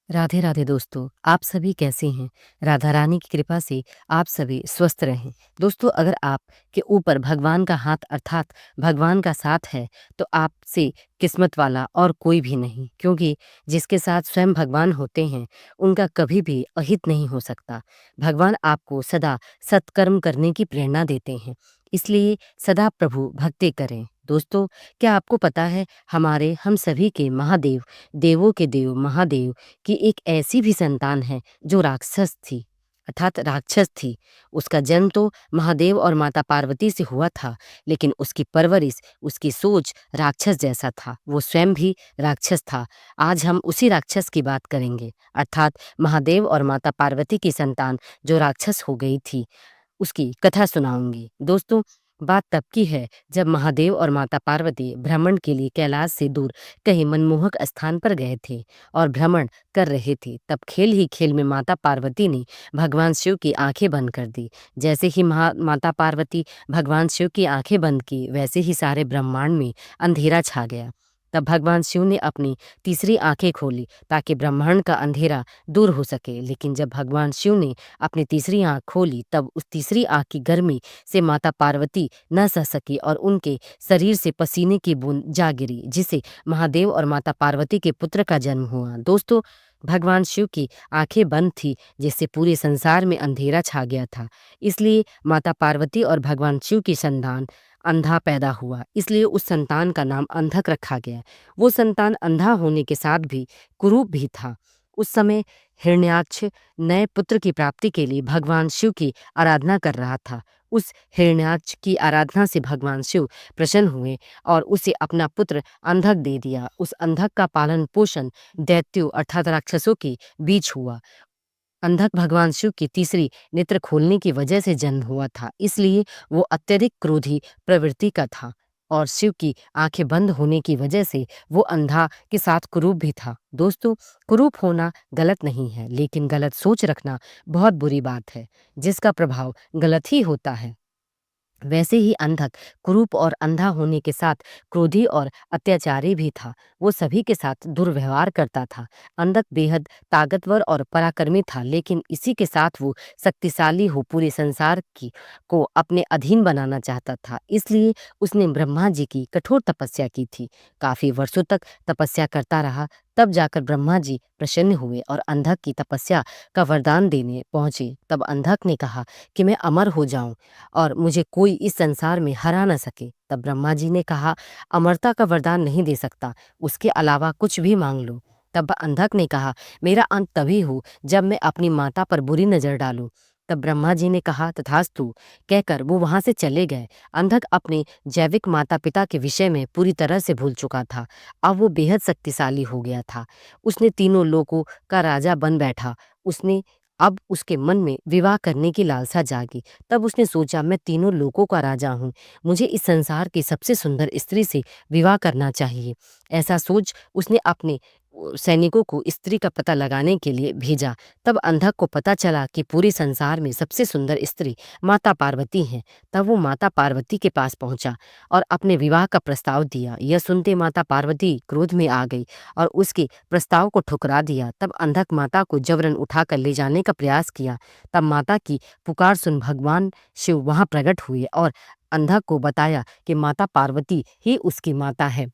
राधे राधे दोस्तों, आप सभी कैसे हैं? राधा रानी की कृपा से आप सभी स्वस्थ रहें। दोस्तों, अगर आपके ऊपर भगवान का हाथ अर्थात भगवान का साथ है, तो आपसे किस्मत वाला और कोई भी नहीं, क्योंकि जिसके साथ स्वयं भगवान होते हैं, उनका कभी भी अहित नहीं हो सकता। भगवान आपको सदा सत्कर्म करने की प्रेरणा देते हैं, इसलिए सदा प्रभु भक्ति करें। दोस्तों, क्या आपको पता है हम सभी के महादेव, देवों के देव महादेव कि एक ऐसी भी संतान है जो राक्षस थी अर्थात राक्षस थी। उसका जन्म तो महादेव और माता पार्वती से हुआ था, लेकिन उसकी परवरिश, उसकी सोच राक्षस जैसा था। वो स्वयं भी राक्षस था। आज हम उसी राक्षस की बात करेंगे, अर्थात महादेव और माता पार्वती की संतान जो राक्षस हो गई थी, उसकी कथा सुनाऊंगी। दोस्तों, बात तब की है जब महादेव और माता पार्वती भ्रमण के लिए कैलाश से दूर कहीं मनमोहक स्थान पर गए थे और भ्रमण कर रहे थे। तब खेल ही खेल में माता पार्वती ने भगवान शिव की आंखें बंद कर दी। जैसे ही माता पार्वती भगवान शिव की आंखें बंद की, वैसे ही सारे ब्रह्मांड में अंधेरा छा गया। तब भगवान शिव ने अपनी तीसरी आंखें खोली ताकि ब्रह्मांड का अंधेरा दूर हो सके। लेकिन जब भगवान शिव ने अपनी तीसरी आंख खोली, तब उस तीसरी आंख की गर्मी से माता पार्वती न सह सकी और उनके शरीर से पसीने की बूंद जा गिरी, जिसे महादेव और माता पार्वती के पुत्र का जन्म हुआ। दोस्तों, भगवान शिव की आंखें बंद थी, जिससे पूरे संसार में अंधेरा छा गया था। इसलिए माता पार्वती और भगवान शिव की संतान अंधा पैदा हुआ, इसलिए उस संतान का नाम अंधक रखा गया। वो संतान अंधा होने के साथ भी कुरूप भी था। उस समय हिरण्याक्ष नए पुत्र की प्राप्ति के लिए भगवान शिव की आराधना कर रहा था। उस हिरण्याक्ष की आराधना से भगवान शिव प्रसन्न हुए और उसे अपना पुत्र अंधक दे दिया। उस अंधक का पालन पोषण दैत्यों अर्थात राक्षसों के बीच हुआ। अंधक भगवान शिव की तीसरी नेत्र खोलने की वजह से जन्म हुआ था, इसलिए वो अत्यधिक क्रोधी प्रवृत्ति का था और शिव की आंखें बंद होने की वजह से वो अंधा के साथ कुरूप भी था। दोस्तों, कुरूप होना गलत नहीं है, लेकिन गलत सोच रखना बहुत बुरी बात है, जिसका प्रभाव गलत ही होता है। वैसे ही अंधक कुरूप और अंधा होने के साथ क्रोधी और अत्याचारी भी था। वो सभी के साथ दुर्व्यवहार करता था। अंधक बेहद ताकतवर और पराक्रमी था, लेकिन इसी के साथ वो शक्तिशाली हो पूरे संसार की को अपने अधीन बनाना चाहता था। इसलिए उसने ब्रह्मा जी की कठोर तपस्या की थी। काफी वर्षों तक तपस्या करता रहा, तब जाकर ब्रह्मा जी प्रसन्न हुए और अंधक की तपस्या का वरदान देने पहुंचे। तब अंधक ने कहा कि मैं अमर हो जाऊं और मुझे कोई इस संसार में हरा न सके। तब ब्रह्मा जी ने कहा, अमरता का वरदान नहीं दे सकता, उसके अलावा कुछ भी मांग लो। तब अंधक ने कहा, मेरा अंत तभी हो जब मैं अपनी माता पर बुरी नजर डालूं। तब ब्रह्मा जी ने कहा, तथास्तु कहकर वो वहां से चले गए। अंधक अपने जैविक माता पिता के विषय में पूरी तरह से भूल चुका था। अब वो बेहद शक्तिशाली हो गया था। उसने तीनों लोकों का राजा बन बैठा। उसने अब उसके मन में विवाह करने की लालसा जागी। तब उसने सोचा, मैं तीनों लोकों का राजा हूँ, मुझे इस संसार की सबसे सुंदर स्त्री से विवाह करना चाहिए। ऐसा सोच उसने अपने सैनिकों को स्त्री का पता लगाने के लिए भेजा। तब अंधक को पता चला कि पूरे संसार में सबसे सुंदर स्त्री माता पार्वती हैं। तब वो माता पार्वती के पास पहुंचा और अपने विवाह का प्रस्ताव दिया। यह सुनते माता पार्वती क्रोध में आ गई और उसके प्रस्ताव को ठुकरा दिया। तब अंधक माता को जबरन उठाकर ले जाने का प्रयास किया। तब माता की पुकार सुन भगवान शिव वहां प्रकट हुए और अंधक को बताया कि माता पार्वती ही उसकी माता है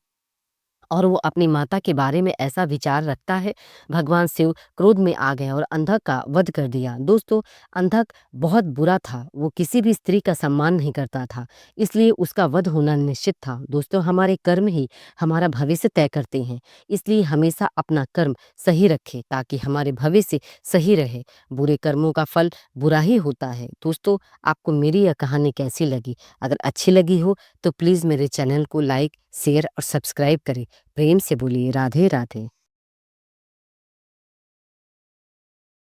और वो अपनी माता के बारे में ऐसा विचार रखता है। भगवान शिव क्रोध में आ गए और अंधक का वध कर दिया। दोस्तों, अंधक बहुत बुरा था, वो किसी भी स्त्री का सम्मान नहीं करता था, इसलिए उसका वध होना निश्चित था। दोस्तों, हमारे कर्म ही हमारा भविष्य तय करते हैं, इसलिए हमेशा अपना कर्म सही रखें ताकि हमारे भविष्य सही रहे। बुरे कर्मों का फल बुरा ही होता है। दोस्तों, आपको मेरी यह कहानी कैसी लगी? अगर अच्छी लगी हो तो प्लीज़ मेरे चैनल को लाइक, शेयर और सब्सक्राइब करें। प्रेम से बोलिए राधे राधे।